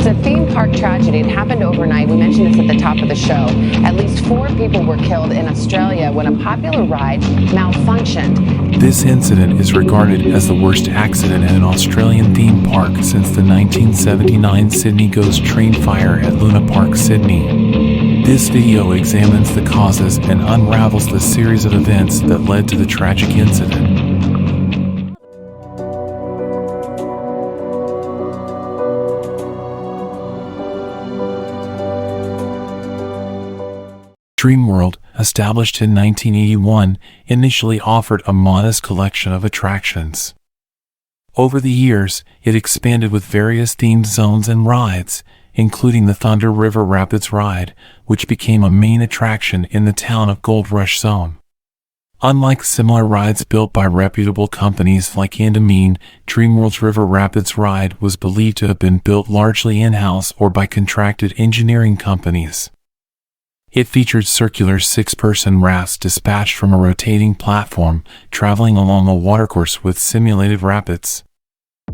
It's a theme park tragedy. It happened overnight. We mentioned this at the top of the show. At least 4 people were killed in Australia when a popular ride malfunctioned. This incident is regarded as the worst accident at an Australian theme park since the 1979 Sydney Ghost train fire at Luna Park, Sydney. This video examines the causes and unravels the series of events that led to the tragic incident. Dreamworld, established in 1981, initially offered a modest collection of attractions. Over the years, it expanded with various themed zones and rides, including the Thunder River Rapids ride, which became a main attraction in the town of Gold Rush Zone. Unlike similar rides built by reputable companies like Intamin, Dreamworld's River Rapids ride was believed to have been built largely in-house or by contracted engineering companies. It featured circular 6-person rafts dispatched from a rotating platform, traveling along a watercourse with simulated rapids.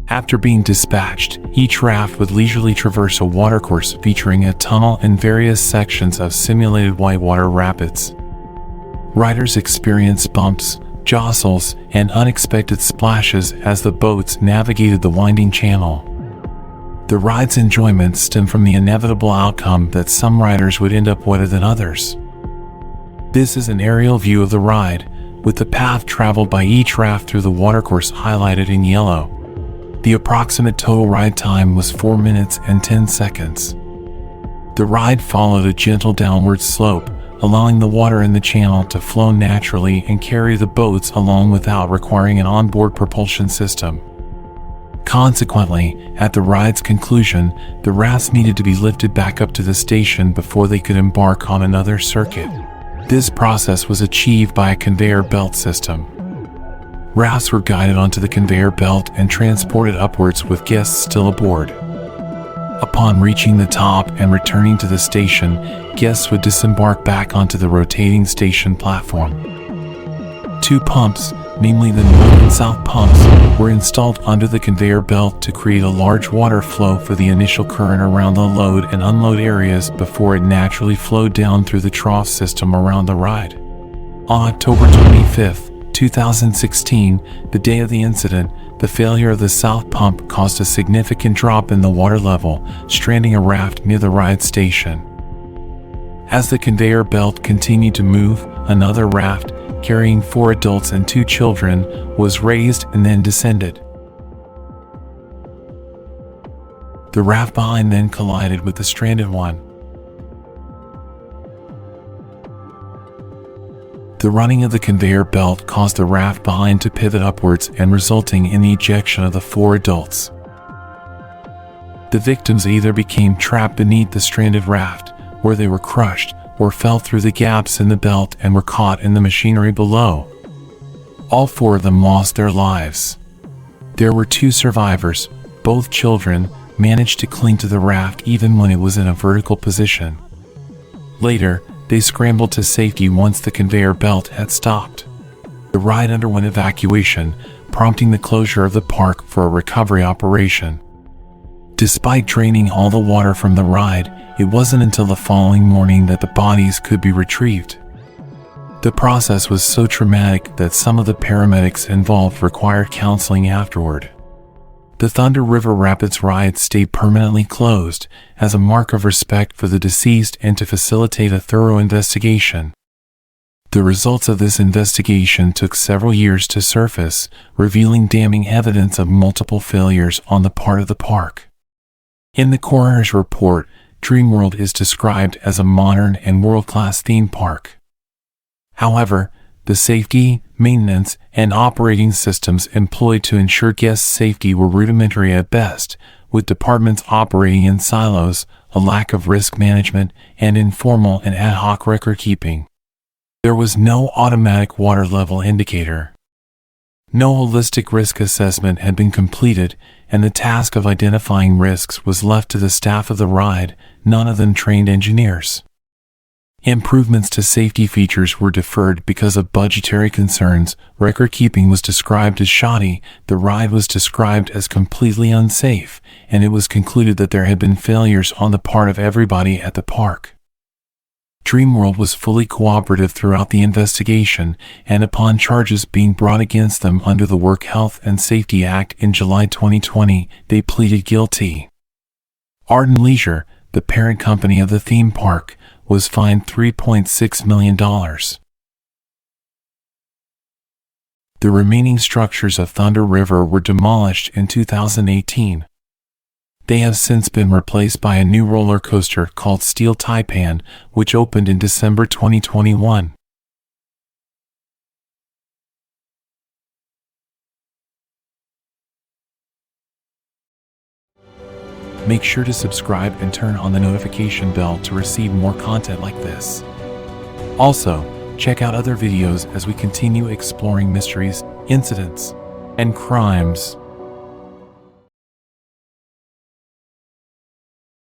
After being dispatched, each raft would leisurely traverse a watercourse featuring a tunnel and various sections of simulated whitewater rapids. Riders experienced bumps, jostles, and unexpected splashes as the boats navigated the winding channel. The ride's enjoyment stemmed from the inevitable outcome that some riders would end up wetter than others. This is an aerial view of the ride, with the path traveled by each raft through the watercourse highlighted in yellow. The approximate total ride time was 4 minutes and 10 seconds. The ride followed a gentle downward slope, allowing the water in the channel to flow naturally and carry the boats along without requiring an onboard propulsion system. Consequently, at the ride's conclusion, the rafts needed to be lifted back up to the station before they could embark on another circuit. This process was achieved by a conveyor belt system. Rafts were guided onto the conveyor belt and transported upwards with guests still aboard. Upon reaching the top and returning to the station, guests would disembark back onto the rotating station platform. 2 pumps, namely the north and south pumps, were installed under the conveyor belt to create a large water flow for the initial current around the load and unload areas before it naturally flowed down through the trough system around the ride. On October 25, 2016, the day of the incident, the failure of the south pump caused a significant drop in the water level, stranding a raft near the ride station. As the conveyor belt continued to move, another raft, carrying 4 adults and 2 children, was raised and then descended. The raft behind then collided with the stranded one. The running of the conveyor belt caused the raft behind to pivot upwards and resulting in the ejection of the 4 adults. The victims either became trapped beneath the stranded raft, where they were crushed, or fell through the gaps in the belt and were caught in the machinery below. All 4 of them lost their lives. There were 2 survivors. Both children managed to cling to the raft even when it was in a vertical position. Later, they scrambled to safety once the conveyor belt had stopped. The ride underwent evacuation, prompting the closure of the park for a recovery operation. Despite draining all the water from the ride, it wasn't until the following morning that the bodies could be retrieved. The process was so traumatic that some of the paramedics involved required counseling afterward. The Thunder River Rapids ride stayed permanently closed as a mark of respect for the deceased and to facilitate a thorough investigation. The results of this investigation took several years to surface, revealing damning evidence of multiple failures on the part of the park. In the coroner's report, Dreamworld is described as a modern and world-class theme park. However, the safety, maintenance, and operating systems employed to ensure guest safety were rudimentary at best, with departments operating in silos, a lack of risk management, and informal and ad hoc record-keeping. There was no automatic water level indicator. No holistic risk assessment had been completed, and the task of identifying risks was left to the staff of the ride, none of them trained engineers. Improvements to safety features were deferred because of budgetary concerns. Record keeping was described as shoddy, the ride was described as completely unsafe, and it was concluded that there had been failures on the part of everybody at the park. Dreamworld was fully cooperative throughout the investigation, and upon charges being brought against them under the Work Health and Safety Act in July 2020, they pleaded guilty. Art & Leisure, the parent company of the theme park, was fined $3.6 million. The remaining structures of Thunder River were demolished in 2018. They have since been replaced by a new roller coaster called Steel Taipan, which opened in December 2021. Make sure to subscribe and turn on the notification bell to receive more content like this. Also, check out other videos as we continue exploring mysteries, incidents, and crimes.